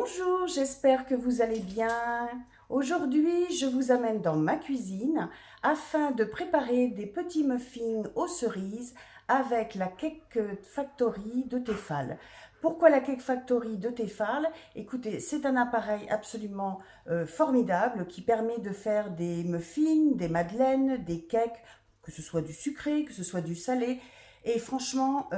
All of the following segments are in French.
Bonjour, j'espère que vous allez bien. Aujourd'hui, je vous amène dans ma cuisine afin de préparer des petits muffins aux cerises avec la Cake Factory de Tefal. Pourquoi la Cake Factory de Tefal? Écoutez, c'est un appareil absolument formidable qui permet de faire des muffins, des madeleines, des cakes, que ce soit du sucré, que ce soit du salé. Et franchement,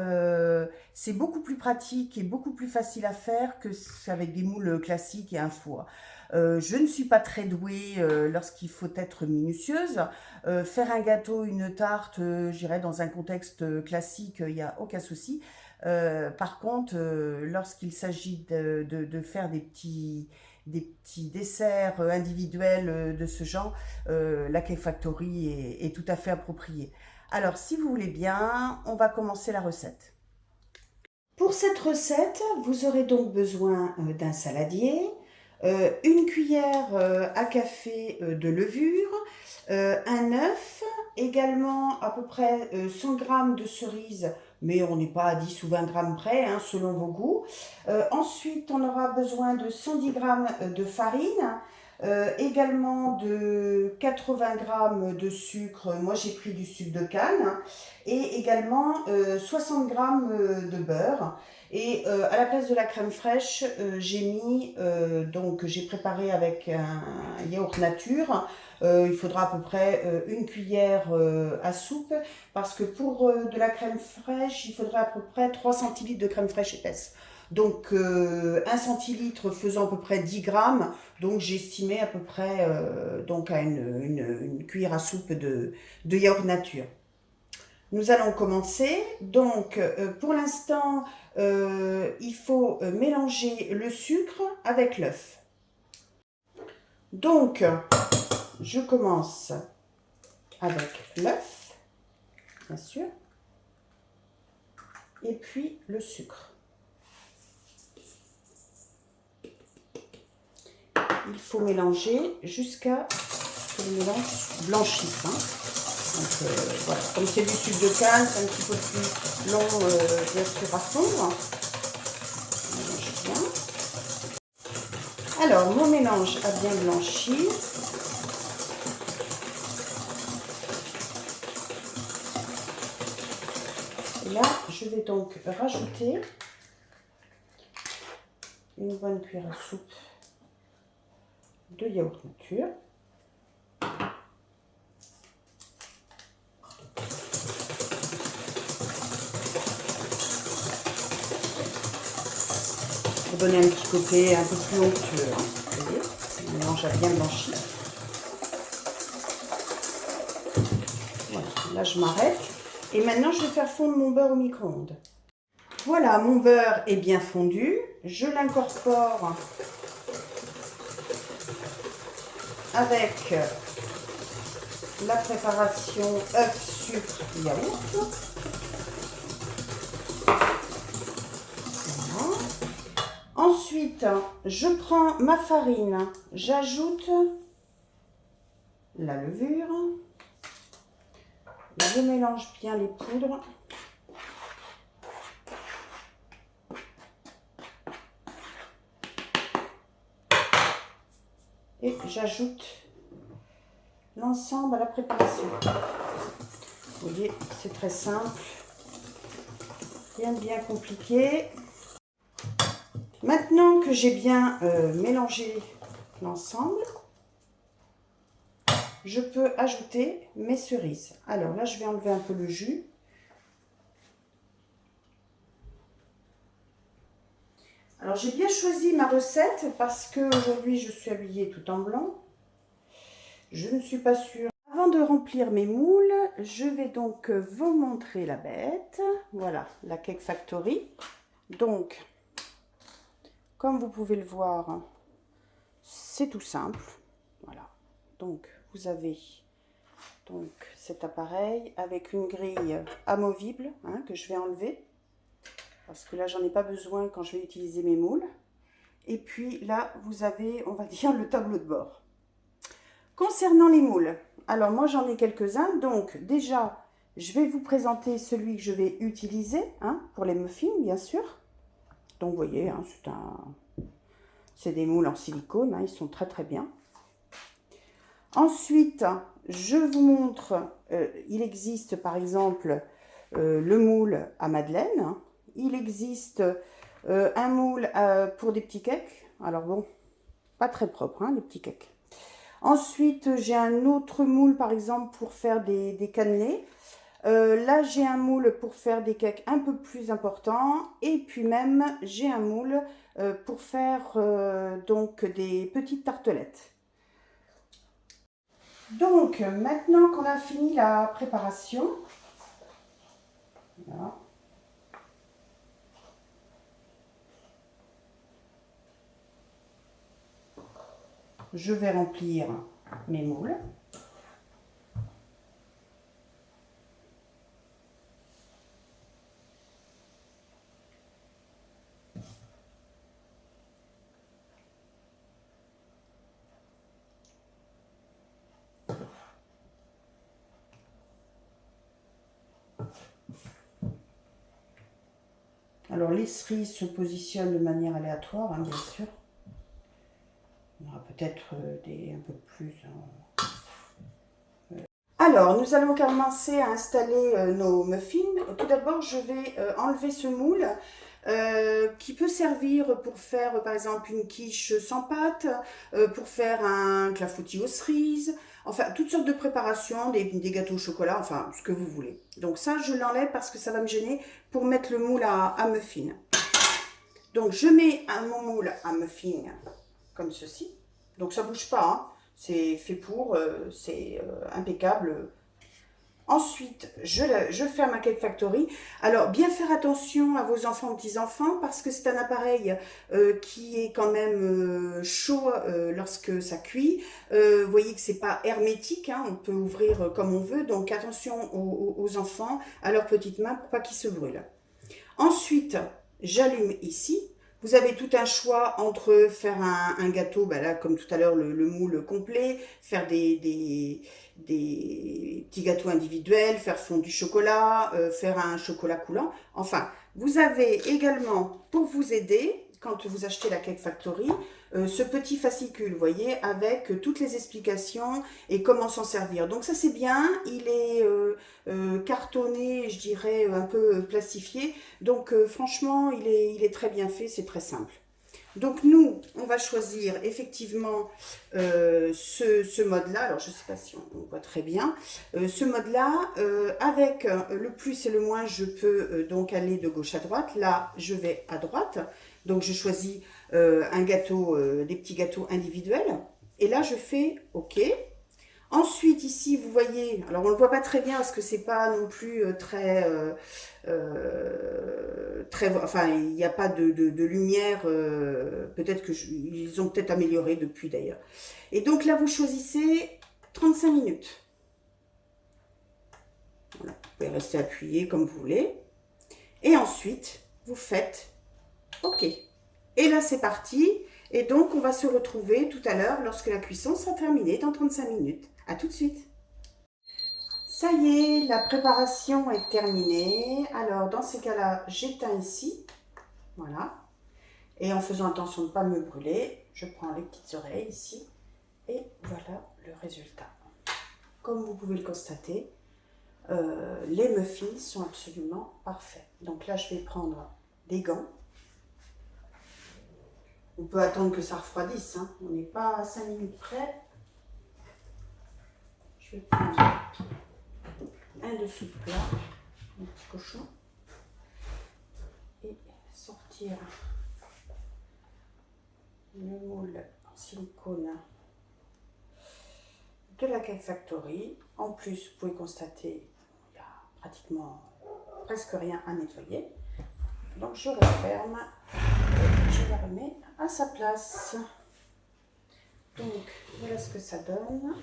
c'est beaucoup plus pratique et beaucoup plus facile à faire qu'avec des moules classiques et un four. Je ne suis pas très douée lorsqu'il faut être minutieuse. Faire un gâteau, une tarte, je dirais dans un contexte classique, il n'y a aucun souci. Par contre, lorsqu'il s'agit de faire des petits desserts individuels de ce genre, la Cake Factory est tout à fait appropriée. Alors, si vous voulez bien, on va commencer la recette. Pour cette recette, vous aurez donc besoin d'un saladier, une cuillère à café de levure, un œuf, également à peu près 100 g de cerises, mais on n'est pas à 10 ou 20 grammes près, hein, selon vos goûts. Ensuite, on aura besoin de 110 g de farine, également de 80 g de sucre, moi j'ai pris du sucre de canne, et également 60 g de beurre. Et à la place de la crème fraîche, j'ai préparé avec un yaourt nature. Il faudra à peu près une cuillère à soupe, parce que pour de la crème fraîche, il faudrait à peu près 3 centilitres de crème fraîche épaisse. Donc 1 centilitre faisant à peu près 10 grammes, donc j'ai estimé à peu près donc à une cuillère à soupe de yaourt nature. Nous allons commencer. Donc pour l'instant, il faut mélanger le sucre avec l'œuf. Donc je commence avec l'œuf, bien sûr, et puis le sucre. Il faut mélanger jusqu'à ce que le mélange blanchisse. Donc voilà, comme c'est du sucre de canne, c'est un petit peu plus long bien sûr à fondre. On mélange bien. Alors mon mélange a bien blanchi. Et là, je vais donc rajouter une bonne cuillère à soupe de yaourt nature. Pour donner un petit côté un peu plus onctueux. Vous voyez, le mélange a bien blanchi. Voilà, là je m'arrête. Et maintenant, je vais faire fondre mon beurre au micro-ondes. Voilà, mon beurre est bien fondu. Je l'incorpore avec la préparation œuf, sucre, yaourt. Voilà. Ensuite, je prends ma farine, j'ajoute la levure. Je mélange bien les poudres. Et j'ajoute l'ensemble à la préparation. Vous voyez, c'est très simple, rien de bien compliqué. Maintenant que j'ai bien mélangé l'ensemble, je peux ajouter mes cerises. Alors là, je vais enlever un peu le jus. Alors j'ai bien choisi ma recette parce qu'aujourd'hui je suis habillée tout en blanc. Je ne suis pas sûre. Avant de remplir mes moules, je vais donc vous montrer la bête. Voilà, la Cake Factory. Donc, comme vous pouvez le voir, c'est tout simple. Voilà. Donc, vous avez donc cet appareil avec une grille amovible que je vais enlever. Parce que là, j'en ai pas besoin quand je vais utiliser mes moules. Et puis là, vous avez, on va dire, le tableau de bord. Concernant les moules, alors moi j'en ai quelques-uns, donc déjà je vais vous présenter celui que je vais utiliser pour les muffins bien sûr. Donc vous voyez, C'est des moules en silicone, hein, ils sont très très bien. Ensuite, je vous montre, il existe par exemple le moule à madeleine. Il existe un moule pour des petits cakes. Alors bon, pas très propre, hein, les petits cakes. Ensuite, j'ai un autre moule, par exemple, pour faire des cannelés. Là, j'ai un moule pour faire des cakes un peu plus importants. Et puis même, j'ai un moule pour faire donc des petites tartelettes. Donc, maintenant qu'on a fini la préparation, voilà. Je vais remplir mes moules. Alors, les cerises se positionnent de manière aléatoire, hein, bien sûr. Il y aura peut-être des un peu plus... Alors, nous allons commencer à installer nos muffins. Tout d'abord, je vais enlever ce moule qui peut servir pour faire, par exemple, une quiche sans pâte, pour faire un clafoutis aux cerises, enfin, toutes sortes de préparations, des gâteaux au chocolat, enfin, ce que vous voulez. Donc ça, je l'enlève parce que ça va me gêner pour mettre le moule à muffin. Donc, je mets mon moule à muffin comme ceci. Donc, ça ne bouge pas, hein. C'est fait pour, c'est impeccable. Ensuite, je ferme ma Cake Factory. Alors, bien faire attention à vos enfants, petits-enfants, parce que c'est un appareil qui est quand même chaud lorsque ça cuit. Vous voyez que c'est pas hermétique, hein, on peut ouvrir comme on veut. Donc, attention aux enfants, à leurs petites mains, pour pas qu'ils se brûlent. Ensuite, j'allume ici. Vous avez tout un choix entre faire un gâteau, ben là, comme tout à l'heure, le moule complet, faire des petits gâteaux individuels, faire fondre du chocolat, faire un chocolat coulant. Enfin, vous avez également, pour vous aider, quand vous achetez la Cake Factory, ce petit fascicule, vous voyez, avec toutes les explications et comment s'en servir. Donc ça c'est bien, il est cartonné, je dirais, un peu plastifié. Donc franchement, il est très bien fait, c'est très simple. Donc nous, on va choisir effectivement ce mode-là. Alors je ne sais pas si on voit très bien. Ce mode-là, avec le plus et le moins, je peux donc aller de gauche à droite. Là, je vais à droite. Donc je choisis un gâteau, des petits gâteaux individuels. Et là, je fais OK. Ensuite, ici, vous voyez, alors on ne le voit pas très bien parce que c'est pas non plus enfin, il n'y a pas de lumière. Peut-être ils ont peut-être amélioré depuis d'ailleurs. Et donc là, vous choisissez 35 minutes. Voilà, vous pouvez rester appuyé comme vous voulez. Et ensuite, vous faites OK. Et là, c'est parti. Et donc, on va se retrouver tout à l'heure lorsque la cuisson sera terminée dans 35 minutes. À tout de suite. Ça y est, la préparation est terminée. Alors, dans ces cas-là, j'éteins ici. Voilà. Et en faisant attention de ne pas me brûler, je prends les petites oreilles ici. Et voilà le résultat. Comme vous pouvez le constater, les muffins sont absolument parfaits. Donc là, je vais prendre des gants. On peut attendre que ça refroidisse, hein. On n'est pas à 5 minutes près. Je vais prendre un dessous de plat, un petit cochon, et sortir le moule en silicone de la Cake Factory. En plus, vous pouvez constater qu'il n'y a pratiquement presque rien à nettoyer. Donc je referme et je la remets à sa place. Donc voilà ce que ça donne.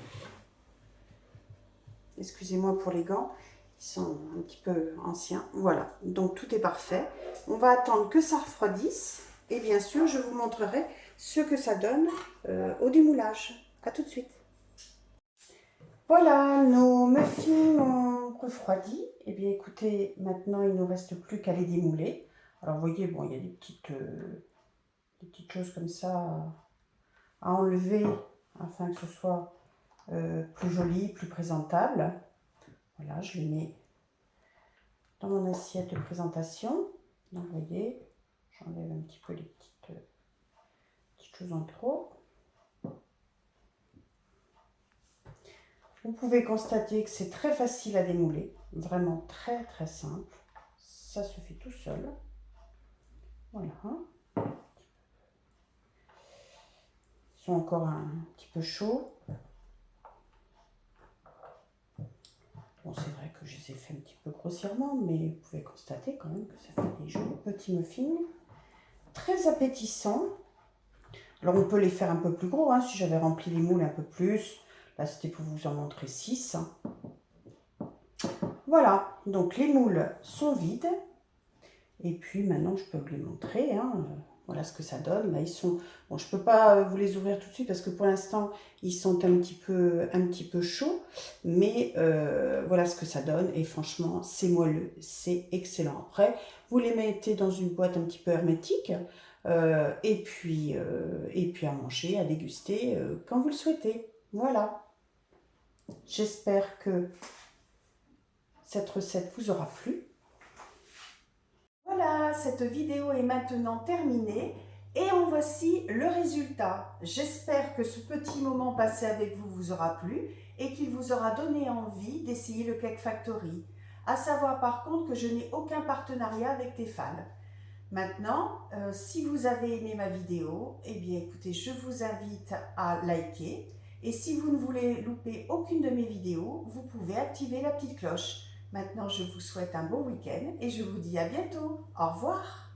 Excusez-moi pour les gants, ils sont un petit peu anciens. Voilà, donc tout est parfait. On va attendre que ça refroidisse. Et bien sûr, je vous montrerai ce que ça donne au démoulage. A tout de suite. Voilà, nos muffins ont refroidi. Et bien écoutez, maintenant il ne nous reste plus qu'à les démouler. Alors vous voyez, bon, il y a des petites des petites choses comme ça à enlever afin que ce soit plus joli, plus présentable. Voilà, je les mets dans mon assiette de présentation. Donc, vous voyez, j'enlève un petit peu les petites choses en trop. Vous pouvez constater que c'est très facile à démouler, vraiment très très simple. Ça se fait tout seul. Voilà. Ils sont encore un petit peu chauds. Bon, c'est vrai que je les ai fait un petit peu grossièrement, mais vous pouvez constater quand même que ça fait des jolis petits muffins. Très appétissants. Alors on peut les faire un peu plus gros, hein, si j'avais rempli les moules un peu plus. Là c'était pour vous en montrer 6. Voilà, donc les moules sont vides. Et puis maintenant je peux vous les montrer. Hein. Voilà ce que ça donne. Là ils sont. Bon, je ne peux pas vous les ouvrir tout de suite parce que pour l'instant ils sont un petit peu chauds. Mais voilà ce que ça donne. Et franchement, c'est moelleux, c'est excellent. Après, vous les mettez dans une boîte un petit peu hermétique. Et puis à manger, à déguster quand vous le souhaitez. Voilà. J'espère que cette recette vous aura plu. Voilà, cette vidéo est maintenant terminée et en voici le résultat. J'espère que ce petit moment passé avec vous vous aura plu et qu'il vous aura donné envie d'essayer le Cake Factory. À savoir par contre que je n'ai aucun partenariat avec Tefal. Maintenant, si vous avez aimé ma vidéo, eh bien écoutez, je vous invite à liker. Et si vous ne voulez louper aucune de mes vidéos, vous pouvez activer la petite cloche. Maintenant, je vous souhaite un bon week-end et je vous dis à bientôt. Au revoir.